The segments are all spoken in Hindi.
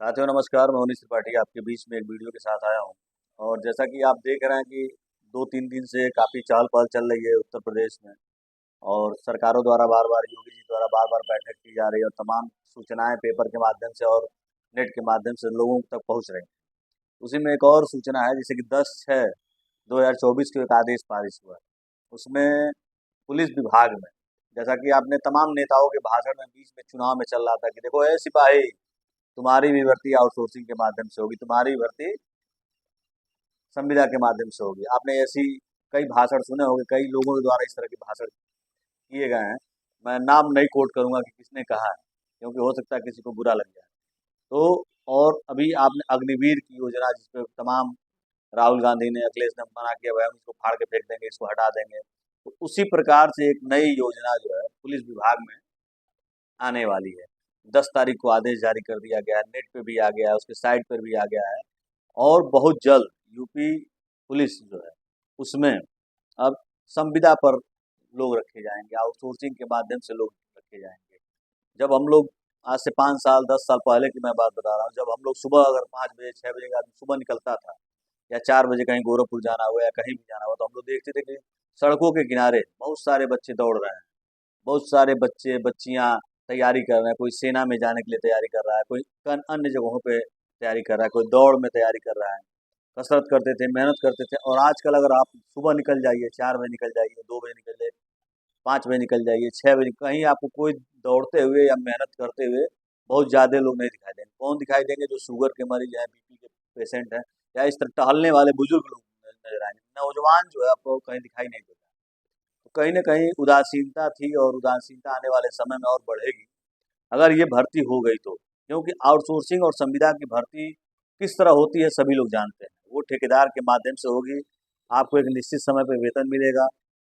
साथियों नमस्कार, मैं मनीष त्रिपाठी आपके बीच में एक वीडियो के साथ आया हूँ। और जैसा कि आप देख रहे हैं कि 2-3 दिन से काफ़ी चहल-पहल चल रही है उत्तर प्रदेश में। और सरकारों द्वारा बार-बार योगी जी द्वारा बार-बार बैठक की जा रही है और तमाम सूचनाएँ पेपर के माध्यम से और नेट के माध्यम से लोगों तक पहुँच रही हैं। उसी में एक और सूचना है जैसे कि 10/6/2024 को एक आदेश पारित हुआ है। उसमें पुलिस विभाग में, जैसा कि आपने तमाम नेताओं के भाषण में बीच में चुनाव में चल रहा था कि देखो सिपाही, तुम्हारी भी भर्ती आउटसोर्सिंग के माध्यम से होगी, तुम्हारी भी भर्ती संविदा के माध्यम से होगी। आपने ऐसी कई भाषण सुने होंगे, कई लोगों के द्वारा इस तरह के भाषण किए गए हैं। मैं नाम नहीं कोट करूंगा कि किसने कहा है, क्योंकि हो सकता है किसी को बुरा लग जाए। तो और अभी आपने अग्निवीर की योजना, जिसपे तमाम राहुल गांधी ने, अखिलेश ने मना किया हुआ है, हम इसको फाड़ के फेंक देंगे, इसको हटा देंगे। तो उसी प्रकार से एक नई योजना जो है पुलिस विभाग में आने वाली है। 10 तारीख को आदेश जारी कर दिया गया है, नेट पे भी आ गया है, उसके साइट पर भी आ गया है। और बहुत जल्द यूपी पुलिस जो है उसमें अब संविदा पर लोग रखे जाएंगे, आउटसोर्सिंग के माध्यम से लोग रखे जाएंगे। जब हम लोग आज से 5 साल 10 साल पहले की मैं बात बता रहा हूँ, जब हम लोग सुबह अगर 5 बजे 6 बजे का आदमी सुबह निकलता था या 4 बजे कहीं गोरखपुर जाना हुआ या कहीं भी जाना हुआ, तो हम लोग देखते थे कि सड़कों के किनारे बहुत सारे बच्चे दौड़ रहे हैं, बहुत सारे बच्चे बच्चियां तैयारी कर रहे हैं। कोई सेना में जाने के लिए तैयारी कर रहा है, कोई अन्य जगहों पे तैयारी कर रहा है, कोई दौड़ में तैयारी कर रहा है। कसरत करते थे, मेहनत करते थे। और आजकल अगर आप सुबह निकल जाइए, 4 बजे निकल जाइए, 2 बजे निकल जाइए, 5 बजे निकल जाइए, 6 बजे, कहीं आपको कोई दौड़ते हुए या मेहनत करते हुए बहुत ज़्यादा लोग नहीं दिखाई देंगे। कौन दिखाई देंगे? जो शुगर के मरीज हैं, बीपी के पेशेंट हैं, या इस तरह टहलने वाले बुजुर्ग लोग नजर आएंगे। नौजवान जो है आपको कहीं दिखाई नहीं देगा। तो कहीं ना कहीं उदासीनता थी और उदासीनता आने वाले समय में और बढ़ेगी अगर ये भर्ती हो गई तो। क्योंकि आउटसोर्सिंग और संविदा की भर्ती किस तरह होती है सभी लोग जानते हैं। वो ठेकेदार के माध्यम से होगी, आपको एक निश्चित समय पर वेतन मिलेगा।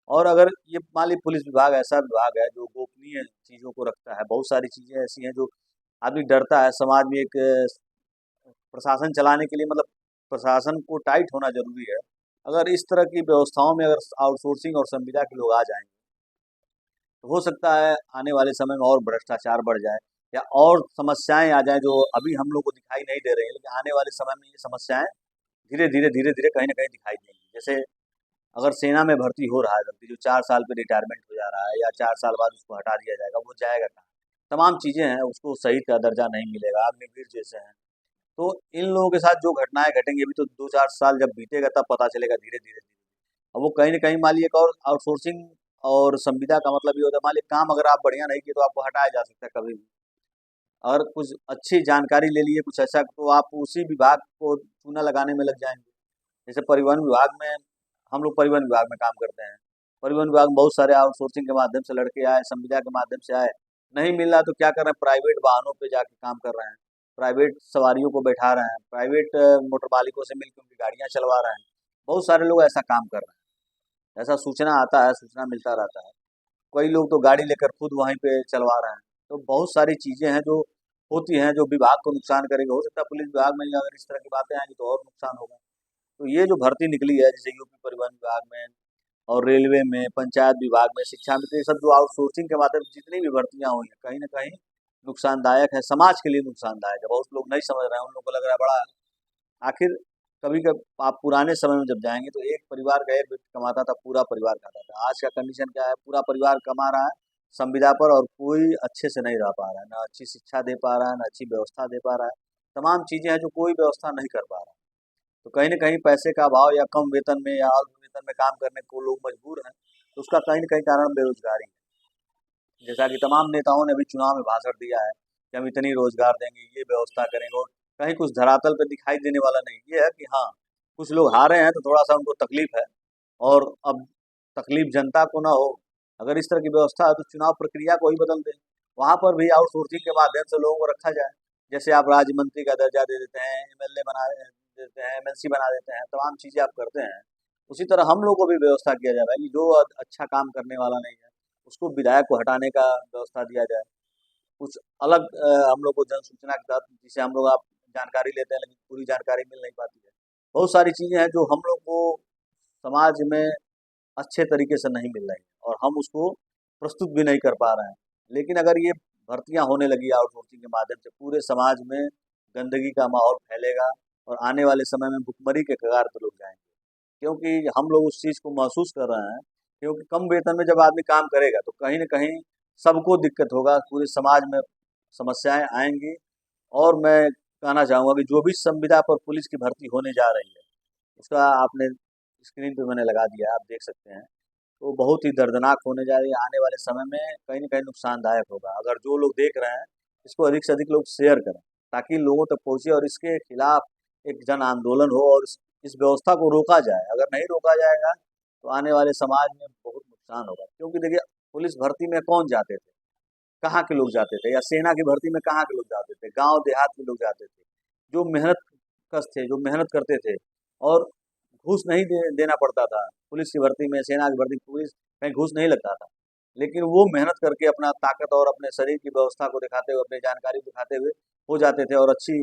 और अगर ये मान लीजिए पुलिस विभाग ऐसा विभाग है जो गोपनीय चीज़ों को रखता है, बहुत सारी चीज़ें ऐसी हैं जो आदमी डरता है। समाज में एक प्रशासन चलाने के लिए, मतलब प्रशासन को टाइट होना जरूरी है। अगर इस तरह की व्यवस्थाओं में अगर आउटसोर्सिंग और संविदा के लोग आ जाएंगे, तो हो सकता है आने वाले समय में और भ्रष्टाचार बढ़ जाए या और समस्याएं आ जाएं जो अभी हम लोग को दिखाई नहीं दे रही हैं, लेकिन आने वाले समय में ये समस्याएं धीरे धीरे कहीं ना कहीं दिखाई देंगी। जैसे अगर सेना में भर्ती हो रहा है व्यक्ति, जो 4 साल पे रिटायरमेंट हो जा रहा है या 4 साल बाद उसको हटा दिया जाएगा, वो जाएगा कहाँ? तमाम चीज़ें हैं, उसको सही का दर्जा नहीं मिलेगा, अग्निवीर जैसे हैं। तो इन लोगों के साथ जो घटनाएं घटेंगी, अभी तो 2-4 साल जब बीतेगा तब पता चलेगा धीरे धीरे धीरे। अब वो कहीं ना कहीं मान लीजिए एक और आउटसोर्सिंग और संविदा का मतलब ये होता है, मान लीजिए काम अगर आप बढ़िया नहीं किए तो आपको हटाया जा सकता है कभी भी। और कुछ अच्छी जानकारी ले लिए कुछ ऐसा, तो आप उसी विभाग को चूना लगाने में लग जाएंगे। जैसे परिवहन विभाग में, हम लोग परिवहन विभाग में काम करते हैं। परिवहन विभाग में बहुत सारे आउटसोर्सिंग के माध्यम से लड़के आए, संविदा के माध्यम से आए। नहीं मिल रहा तो क्या कर रहे हैं? प्राइवेट वाहनों पे जाके काम कर रहे हैं, प्राइवेट सवारियों को बैठा रहे हैं, प्राइवेट मोटर मालिकों से मिलकर उनकी गाड़ियां चलवा रहे हैं। बहुत सारे लोग ऐसा काम कर रहे हैं, ऐसा सूचना आता है, सूचना मिलता रहता है। कई लोग तो गाड़ी लेकर खुद वहीं पे चलवा रहे हैं। तो बहुत सारी चीज़ें हैं जो होती हैं जो विभाग को नुकसान करेगी। हो सकता है पुलिस विभाग में अगर इस तरह की बातें आएंगी तो और नुकसान होगा। तो ये जो भर्ती निकली है जैसे यूपी परिवहन विभाग में और रेलवे में, पंचायत विभाग में, शिक्षा में, तो ये सब जो आउटसोर्सिंग के माध्यम से जितनी भी भर्तियां हुई हैं, कहीं ना कहीं नुकसानदायक है, समाज के लिए नुकसानदायक है। बहुत लोग नहीं समझ रहे हैं, उन लोगों को लग रहा है बड़ा। आखिर कभी कभी आप पुराने समय में जब जाएंगे तो एक परिवार का एक व्यक्ति कमाता था, पूरा परिवार खाता था। आज का कंडीशन क्या है? पूरा परिवार कमा रहा है संविदा पर और कोई अच्छे से नहीं रह पा रहा है, ना अच्छी शिक्षा दे पा रहा है, ना अच्छी व्यवस्था दे पा रहा है। तमाम चीज़ें हैं जो कोई व्यवस्था नहीं कर पा रहा है। तो कहीं न कहीं पैसे का अभाव या कम वेतन में या अल्प वेतन में काम करने को लोग मजबूर हैं। तो उसका कहीं न कहीं कारण बेरोज़गारी है। जैसा कि तमाम नेताओं ने अभी चुनाव में भाषण दिया है कि हम इतनी रोज़गार देंगे, ये व्यवस्था करेंगे, और कहीं कुछ धरातल पे दिखाई देने वाला नहीं। ये है कि हाँ, कुछ लोग हारे हैं तो थोड़ा-सा उनको तकलीफ़ है। और अब तकलीफ़ जनता को ना हो, अगर इस तरह की व्यवस्था है तो चुनाव प्रक्रिया को ही बदल दें। वहाँ पर भी आउटसोर्सिंग के माध्यम से लोगों को रखा जाए। जैसे आप राज्य मंत्री का दर्जा दे देते हैं, एमएलए बना देते हैं, एमएलसी बना देते हैं, तमाम चीज़ें आप करते हैं। उसी तरह हम लोग को भी व्यवस्था किया जाए भाई कि जो अच्छा काम करने वाला नहीं है, उसको विधायक को हटाने का व्यवस्था दिया जाए। कुछ अलग हम लोग को जन सूचना के तहत जिसे हम लोग आप जानकारी लेते हैं, लेकिन पूरी जानकारी मिल नहीं पाती है। बहुत सारी चीज़ें हैं जो हम लोग को समाज में अच्छे तरीके से नहीं मिल रही और हम उसको प्रस्तुत भी नहीं कर पा रहे हैं। लेकिन अगर ये भर्तियां होने लगी आउटसोर्सिंग के माध्यम से पूरे समाज में गंदगी का माहौल फैलेगा और आने वाले समय में भुखमरी के कगार पर लोग जाएंगे, क्योंकि हम लोग उस चीज़ को महसूस कर रहे हैं। क्योंकि कम वेतन में जब आदमी काम करेगा तो कहीं न कहीं सबको दिक्कत होगा, पूरे समाज में समस्याएं आएंगी। और मैं कहना चाहूँगा कि जो भी संविदा पर पुलिस की भर्ती होने जा रही है, उसका आपने स्क्रीन पे मैंने लगा दिया है, आप देख सकते हैं। तो बहुत ही दर्दनाक होने जा रही है, आने वाले समय में कहीं न कहीं नुकसानदायक होगा। अगर जो लोग देख रहे हैं, इसको अधिक से अधिक लोग शेयर करें, ताकि लोगों तक पहुँचे और इसके खिलाफ एक जन आंदोलन हो और इस व्यवस्था को रोका जाए। अगर नहीं रोका जाएगा तो आने वाले समाज में बहुत नुकसान होगा। क्योंकि देखिए, पुलिस भर्ती में कौन जाते थे, कहाँ के लोग जाते थे, या सेना की भर्ती में कहाँ के लोग जाते थे, गांव देहात के लोग जाते थे, जो मेहनत कश थे, जो मेहनत करते थे और घूस नहीं देना पड़ता था। पुलिस की भर्ती में, सेना की भर्ती में पुलिस कहीं घूस नहीं लगता था, लेकिन वो मेहनत करके अपना ताकत और अपने शरीर की व्यवस्था को दिखाते हुए, अपनी जानकारी दिखाते हुए हो जाते थे और अच्छी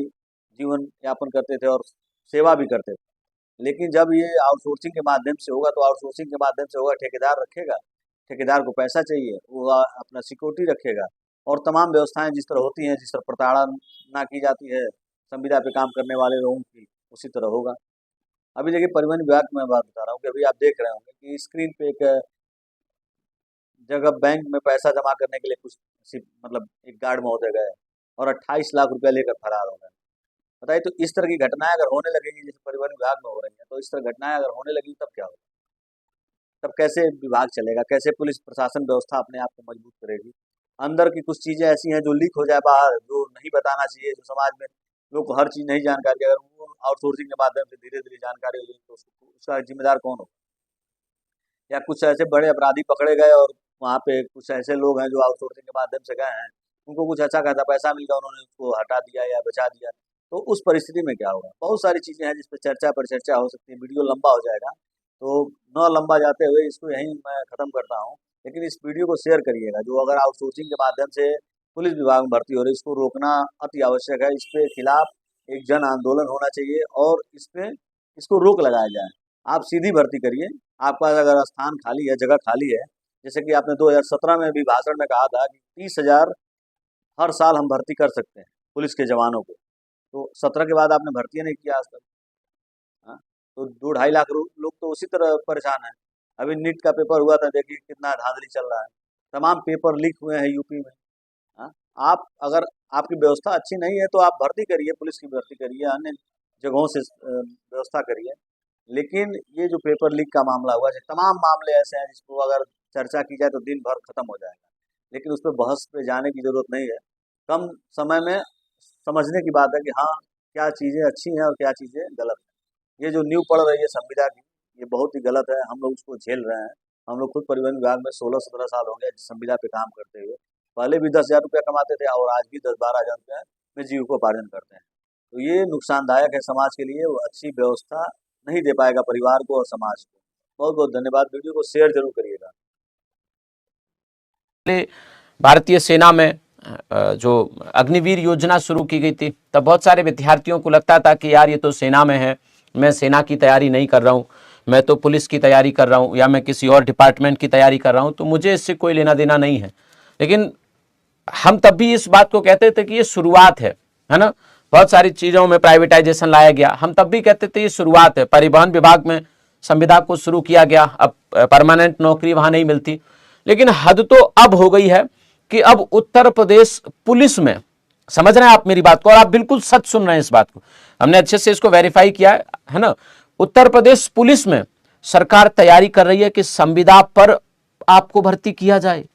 जीवन यापन करते थे और सेवा भी करते थे। लेकिन जब ये आउटसोर्सिंग के माध्यम से होगा तो आउटसोर्सिंग के माध्यम से होगा, ठेकेदार रखेगा, ठेकेदार को पैसा चाहिए, वो अपना सिक्योरिटी रखेगा और तमाम व्यवस्थाएं जिस तरह होती हैं, जिस तरह प्रताड़ना की जाती है संविदा पे काम करने वाले लोगों की, उसी तरह होगा। अभी देखिए, परिवहन विभाग की मैं बात बता रहा हूँ कि अभी आप देख रहे होंगे कि स्क्रीन पे एक जगह बैंक में पैसा जमा करने के लिए कुछ मतलब एक गार्ड महोदय गए और 28 लाख रुपया लेकर फरार हो गए। बताइए, तो इस तरह की घटनाएं अगर होने लगेंगी, जैसे परिवहन विभाग में हो रही है, तो इस तरह घटनाएं अगर होने लगी तब क्या होगा? तब कैसे विभाग चलेगा? कैसे पुलिस प्रशासन व्यवस्था अपने आप को मजबूत करेगी? अंदर की कुछ चीजें ऐसी हैं जो लीक हो जाए बाहर, जो नहीं बताना चाहिए, जो समाज में लोग को हर चीज नहीं जानकारी, अगर वो आउटसोर्सिंग के माध्यम से धीरे धीरे जानकारी होगी तो उसका जिम्मेदार कौन होगा? या कुछ ऐसे बड़े अपराधी पकड़े गए और वहाँ पे कुछ ऐसे लोग हैं जो आउटसोर्सिंग के माध्यम से गए हैं, उनको कुछ अच्छा खासा पैसा मिल गया, उन्होंने उसको हटा दिया या बचा दिया, तो उस परिस्थिति में क्या होगा? बहुत सारी चीजें हैं जिस पे चर्चा पर चर्चा हो सकती है। वीडियो लंबा हो जाएगा, तो न लंबा जाते हुए इसको यहीं मैं ख़त्म करता हूँ। लेकिन इस वीडियो को शेयर करिएगा। जो अगर आउटसोर्सिंग के माध्यम से पुलिस विभाग में भर्ती हो रही है, इसको रोकना अति आवश्यक है। इसके खिलाफ एक जन आंदोलन होना चाहिए और इसको रोक लगाया जाए। आप सीधी भर्ती करिए। आपका अगर स्थान खाली है, जगह खाली है, जैसे कि आपने 2017 में भी भाषण में कहा था कि 30,000 हर साल हम भर्ती कर सकते हैं पुलिस के जवानों को, तो 17 के बाद आपने भर्ती नहीं किया आज तक। हाँ, तो 2-2.5 लाख लोग तो उसी तरह परेशान हैं। अभी नीट का पेपर हुआ था, देखिए कितना धांधली चल रहा है, तमाम पेपर लीक हुए हैं यूपी में। हाँ, आप अगर आपकी व्यवस्था अच्छी नहीं है तो आप भर्ती करिए, पुलिस की भर्ती करिए, अन्य जगहों से व्यवस्था करिए। लेकिन ये जो पेपर लीक का मामला हुआ है, तमाम मामले ऐसे हैं जिसको अगर चर्चा की जाए तो दिन भर खत्म हो जाएगा, लेकिन उस पर बहस पे जाने की जरूरत नहीं है। कम समय में समझने की बात है कि हाँ, क्या चीज़ें अच्छी हैं और क्या चीज़ें गलत हैं। ये जो नींव पड़ रही है संविदा की, ये बहुत ही गलत है। हम लोग उसको झेल रहे हैं। हम लोग खुद परिवहन विभाग में 16-17 साल हो गए संविदा पे काम करते हुए। पहले भी 10,000 रुपया कमाते थे और आज भी 10-12 हज़ार रुपया में जीविकोपार्जन करते हैं। तो ये नुकसानदायक है समाज के लिए। वो अच्छी व्यवस्था नहीं दे पाएगा परिवार को और समाज को। बहुत बहुत धन्यवाद। वीडियो को शेयर जरूर करिएगा। भारतीय सेना में जो अग्निवीर योजना शुरू की गई थी, तब बहुत सारे विद्यार्थियों को लगता था कि यार ये तो सेना में है, मैं सेना की तैयारी नहीं कर रहा हूँ, मैं तो पुलिस की तैयारी कर रहा हूँ या मैं किसी और डिपार्टमेंट की तैयारी कर रहा हूँ, तो मुझे इससे कोई लेना देना नहीं है। लेकिन हम तब भी इस बात को कहते थे कि ये शुरुआत है ना। बहुत सारी चीज़ों में प्राइवेटाइजेशन लाया गया, हम तब भी कहते थे ये शुरुआत है। परिवहन विभाग में संविदा को शुरू किया गया, अब परमानेंट नौकरी वहाँ नहीं मिलती। लेकिन हद तो अब हो गई है कि अब उत्तर प्रदेश पुलिस में, समझ रहे हैं आप मेरी बात को, और आप बिल्कुल सच सुन रहे हैं इस बात को, हमने अच्छे से इसको वेरीफाई किया है ना। उत्तर प्रदेश पुलिस में सरकार तैयारी कर रही है कि संविदा पर आपको भर्ती किया जाए।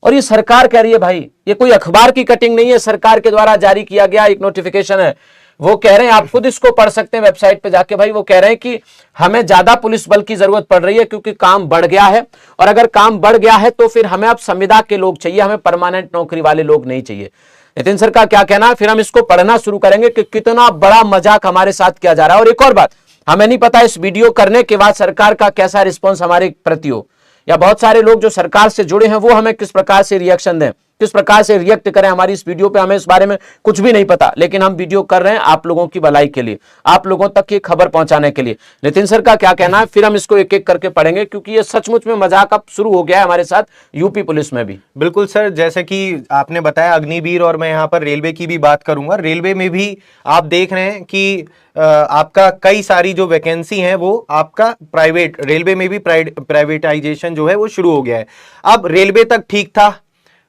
और ये सरकार कह रही है भाई, ये कोई अखबार की कटिंग नहीं है, सरकार के द्वारा जारी किया गया एक नोटिफिकेशन है। वो कह रहे हैं, आप खुद इसको पढ़ सकते हैं वेबसाइट पे जाके भाई, वो कह रहे हैं कि हमें ज्यादा पुलिस बल की जरूरत पड़ रही है क्योंकि काम बढ़ गया है, और अगर काम बढ़ गया है तो फिर हमें अब संविदा के लोग चाहिए, हमें परमानेंट नौकरी वाले लोग नहीं चाहिए। नितिन सर का क्या कहना है, फिर हम इसको पढ़ना शुरू करेंगे कि कितना बड़ा मजाक हमारे साथ किया जा रहा है। और एक और बात, हमें नहीं पता इस वीडियो करने के बाद सरकार का कैसा रिस्पॉन्स हमारे प्रति हो, या बहुत सारे लोग जो सरकार से जुड़े हैं वो हमें किस प्रकार से रिएक्शन दें, किस प्रकार से रिएक्ट करें हमारी इस वीडियो पे, हमें इस बारे में कुछ भी नहीं पता, लेकिन हम वीडियो कर रहे हैं आप लोगों की भलाई के लिए, आप लोगों तक ये खबर पहुंचाने के लिए। नितिन सर का क्या कहना है, फिर हम इसको एक एक करके पढ़ेंगे, क्योंकि ये सचमुच में मजाक अब शुरू हो गया है हमारे साथ यूपी पुलिस में भी। बिल्कुल सर, जैसे कि आपने बताया अग्निवीर, और मैं यहाँ पर रेलवे की भी बात करूंगा। रेलवे में भी आप देख रहे हैं कि आपका कई सारी जो वैकेंसी है वो आपका प्राइवेट, रेलवे में भी प्राइवेटाइजेशन जो है वो शुरू हो गया है। अब रेलवे तक ठीक था,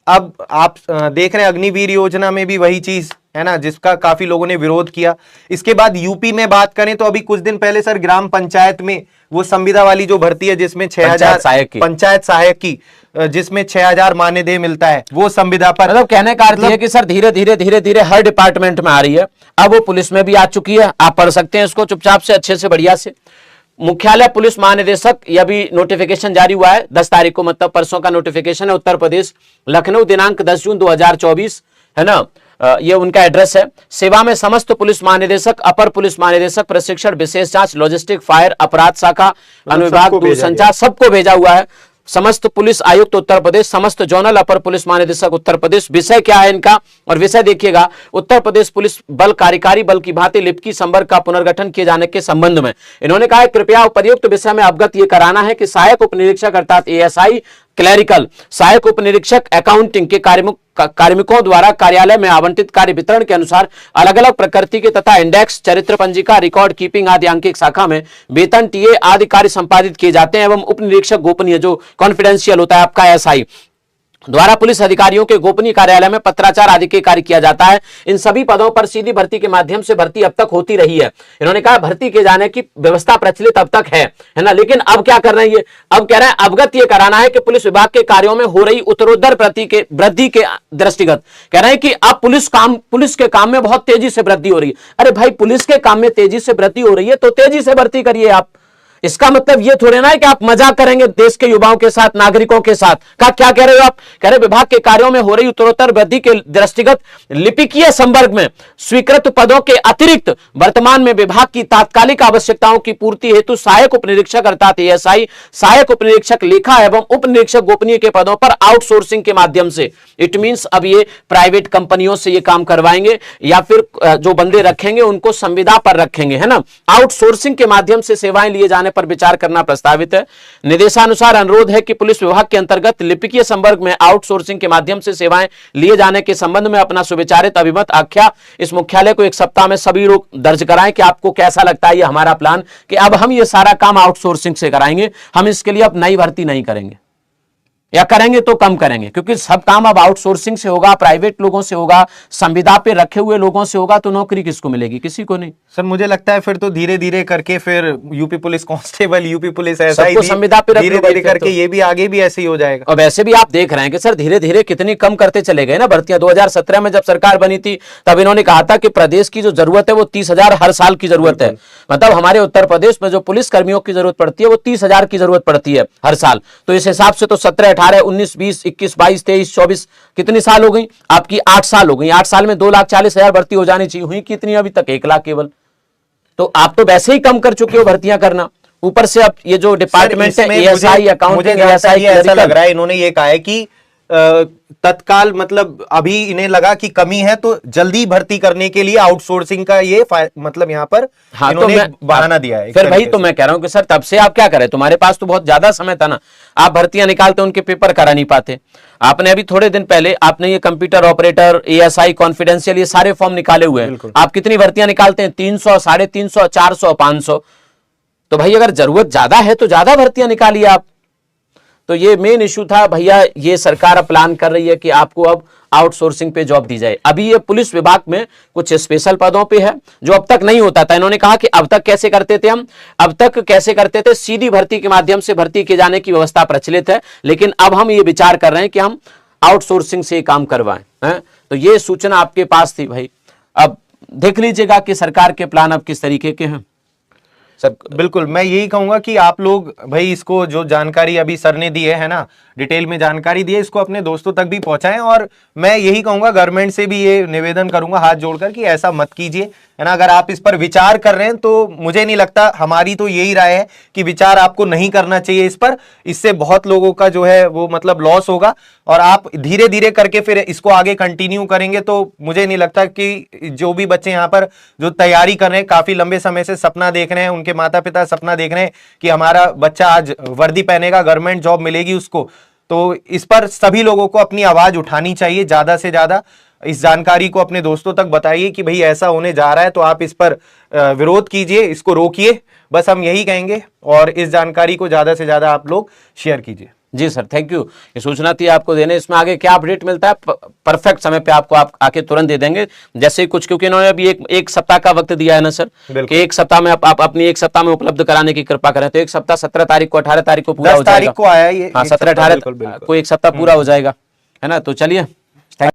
अब आप देख रहे हैं अग्निवीर योजना में भी वही चीज है ना, जिसका काफी लोगों ने विरोध किया। इसके बाद यूपी में बात करें तो अभी कुछ दिन पहले सर ग्राम पंचायत में वो संविदा वाली जो भर्ती है जिसमें 6000 पंचायत सहायक की जिसमें 6000 मानदेय मिलता है, वो संविदा पर, मतलब कहने का अर्थ है कि सर धीरे धीरे हर डिपार्टमेंट में आ रही है। अब वो पुलिस में भी आ चुकी है, आप पढ़ सकते हैं इसको चुपचाप से, अच्छे से, बढ़िया से। मुख्यालय पुलिस महानिदेशक, यह भी नोटिफिकेशन जारी हुआ है 10 तारीख को, मतलब परसों का नोटिफिकेशन है। उत्तर प्रदेश, लखनऊ, दिनांक 10 जून 2024, है ना, ये उनका एड्रेस है। सेवा में समस्त पुलिस महानिदेशक, अपर पुलिस महानिदेशक, प्रशिक्षण, विशेष जांच, लॉजिस्टिक, फायर, अपराध शाखा, अनुविभाग, दूरसंचार, सबको भेजा हुआ है। समस्त पुलिस आयुक्त उत्तर प्रदेश, समस्त जोनल अपर पुलिस महानिदेशक उत्तर प्रदेश। विषय क्या है इनका, और विषय देखिएगा, उत्तर प्रदेश पुलिस बल कार्यकारी बल की भांति लिपकी संवर्ग का पुनर्गठन किए जाने के संबंध में इन्होंने कहा कृपया उपर्युक्त विषय में अवगत ये कराना है कि सहायक उप निरीक्षक अर्थात एएसआई क्लैरिकल, सहायक उप निरीक्षक अकाउंटिंग के कार्मिकों द्वारा कार्यालय में आवंटित कार्य वितरण के अनुसार अलग अलग प्रकृति के तथा इंडेक्स, चरित्र पंजिका, रिकॉर्ड कीपिंग आदि अंकित शाखा में वेतन, टीए आदि कार्य संपादित किए जाते हैं। एवं उप निरीक्षक गोपनीय, जो कॉन्फिडेंशियल होता है आपका एसआई द्वारा पुलिस अधिकारियों के गोपनीय कार्यालय में पत्राचार आदि के कार्य किया जाता है। इन सभी पदों पर सीधी भर्ती के माध्यम से भर्ती अब तक होती रही है। इन्होंने कहा भर्ती किए जाने की व्यवस्था प्रचलित अब तक है ना, लेकिन अब क्या कर रहे हैं, ये अब कह रहे हैं अवगत ये कराना है कि पुलिस विभाग के कार्यों में हो रही उत्तरोत्तर वृद्धि के दृष्टिगत कह रहे हैं कि अब पुलिस के काम में बहुत तेजी से वृद्धि हो रही है। अरे भाई, पुलिस के काम में तेजी से वृद्धि हो रही है तो तेजी से भर्ती करिए आप। इसका मतलब ये थोड़े ना है कि आप मजाक करेंगे देश के युवाओं के साथ, नागरिकों के साथ। क्या कह रहे हो आप, कह रहे विभाग के कार्यों में हो रही उत्तरोत्तर वृद्धि के दृष्टिगत लिपिकीय संवर्ग में स्वीकृत पदों के अतिरिक्त वर्तमान में विभाग की तात्कालिक आवश्यकताओं की पूर्ति हेतु सहायक उप निरीक्षक अर्थात एएसआई, सहायक उप निरीक्षक लेखा एवं उप निरीक्षक गोपनीय के पदों पर आउटसोर्सिंग के माध्यम से, इट मींस अब ये प्राइवेट कंपनियों से ये काम करवाएंगे या फिर जो बंदे रखेंगे उनको संविदा पर रखेंगे, है ना। आउटसोर्सिंग के माध्यम से सेवाएं लिए जाने पर विचार करना प्रस्तावित है। निर्देशानुसार अनुरोध है कि पुलिस विभाग के अंतर्गत लिपिकीय संवर्ग में आउटसोर्सिंग के माध्यम से सेवाएं लिए जाने के संबंध में अपना सुविचारित अभिमत आख्या इस मुख्यालय को 1 सप्ताह में सभी लोग दर्ज कराएं कि आपको कैसा लगता है ये हमारा प्लान कि अब हम ये सारा काम आउटसोर्सिंग से कराएंगे, हम इसके लिए अब नई भर्ती नहीं करेंगे, या करेंगे तो कम करेंगे, क्योंकि सब काम अब आउटसोर्सिंग से होगा, प्राइवेट लोगों से होगा, संविदा पे रखे हुए लोगों से होगा, तो नौकरी किसको मिलेगी, किसी को नहीं। सर मुझे लगता है फिर तो धीरे धीरे करके फिर UP police constable, UP police SI संविदा पे धीरे धीरे करके ये भी आगे भी ऐसे ही हो जाएगा। और वैसे भी आप देख रहे हैं कि सर धीरे धीरे कितनी कम करते चले गए ना भर्तियां। 2017 में जब सरकार बनी थी तब इन्होंने कहा था कि प्रदेश की जो जरूरत है वो 30,000 हर साल की जरूरत है। मतलब हमारे उत्तर प्रदेश में जो पुलिस कर्मियों की जरूरत पड़ती है वो 30,000 की जरूरत पड़ती है हर साल। तो इस हिसाब से तो 17, 18, 19, 20, 21, 22, 23, 24 कितनी साल हो गई आपकी, 8 साल हो गई। 8 साल में 2,40,000 भर्ती हो जानी चाहिए, हुई कितनी अभी तक, 1 लाख केवल। तो आप तो वैसे ही कम कर चुके हो भर्तियां करना, ऊपर से अब ये जो डिपार्टमेंट है एएसआई, अकाउंटिंग, एएसआई, ऐसा लग रहा है इन्होंने ये कहा है कि तत्काल, मतलब अभी इन्हें लगा कि कमी है तो जल्दी भर्ती करने के लिए आउटसोर्सिंग का ये मतलब यहाँ पर इन्होंने बहाना दिया है। फिर वही तो मैं कह रहा हूं कि सर तब से आप क्या करें, तुम्हारे पास तो बहुत ज्यादा समय था ना, आप भर्तियां निकालते उनके पेपर करा नहीं पाते। आपने अभी थोड़े दिन पहले आपने ये कंप्यूटर ऑपरेटर, एएसआई, कॉन्फिडेंशियल, ये सारे फॉर्म निकाले हुए हैं। आप कितनी भर्तियां निकालते हैं, 300, 350, 400, 500। तो भाई अगर जरूरत ज्यादा है तो ज्यादा भर्तियां निकालिए आप। तो ये मेन इशू था भैया, ये सरकार अब प्लान कर रही है कि आपको अब आउटसोर्सिंग पे जॉब दी जाए। अभी ये पुलिस विभाग में कुछ स्पेशल पदों पे है जो अब तक नहीं होता था। इन्होंने कहा कि अब तक कैसे करते थे हम, अब तक कैसे करते थे, सीधी भर्ती के माध्यम से भर्ती किए जाने की व्यवस्था प्रचलित है, लेकिन अब हम ये विचार कर रहे हैं कि हम आउटसोर्सिंग से काम करवाएं। तो ये सूचना आपके पास थी भाई, अब देख लीजिएगा कि सरकार के प्लान अब किस तरीके के हैं। सर बिल्कुल, मैं यही कहूंगा कि आप लोग भाई इसको जो जानकारी अभी सर ने दी है ना, डिटेल में जानकारी दी है, इसको अपने दोस्तों तक भी पहुंचाएं। और मैं यही कहूंगा गवर्नमेंट से भी ये निवेदन करूंगा हाथ जोड़कर कि ऐसा मत कीजिए, है ना। अगर आप इस पर विचार कर रहे हैं तो मुझे नहीं लगता, हमारी तो यही राय है कि विचार आपको नहीं करना चाहिए इस पर। इससे बहुत लोगों का जो है वो मतलब लॉस होगा, और आप धीरे धीरे करके फिर इसको आगे कंटिन्यू करेंगे तो मुझे नहीं लगता कि जो भी बच्चे यहाँ पर जो तैयारी कर रहे हैं, काफी लंबे समय से सपना देख रहे हैं, उनके माता पिता सपना देख रहे हैं कि हमारा बच्चा आज वर्दी पहनेगा, गवर्नमेंट जॉब मिलेगी उसको, तो इस पर सभी लोगों को अपनी आवाज उठानी चाहिए। ज्यादा से ज्यादा इस जानकारी को अपने दोस्तों तक बताइए कि भाई ऐसा होने जा रहा है, तो आप इस पर विरोध कीजिए, इसको रोकिए, बस हम यही कहेंगे। और इस जानकारी को ज्यादा से ज्यादा आप लोग शेयर कीजिए। जी सर, थैंक यू, ये सूचना थी आपको देने। इसमें आगे क्या अपडेट मिलता है परफेक्ट समय पे आपको आप आके तुरंत दे देंगे, जैसे ही कुछ, क्योंकि इन्होंने अभी एक सप्ताह का वक्त दिया है ना सर, कि एक सप्ताह में आप अपनी एक सप्ताह में उपलब्ध कराने की कृपा करें। तो एक सप्ताह 17 तारीख को 18 तारीख को पूरा हो जाएगा। को आया ये, हाँ 17-18 को एक सप्ताह पूरा हो जाएगा, है ना। तो चलिए